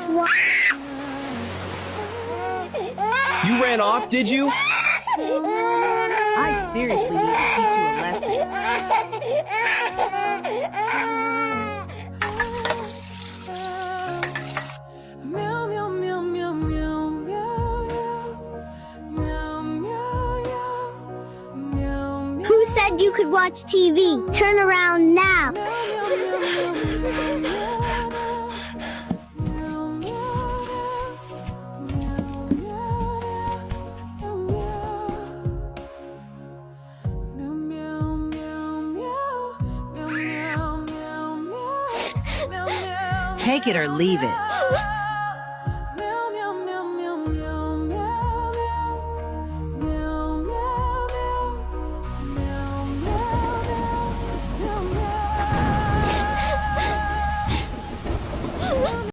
You ran off, did you? I seriously need to teach you a lesson. Who said you could watch TV? Turn around now. Take it or leave it.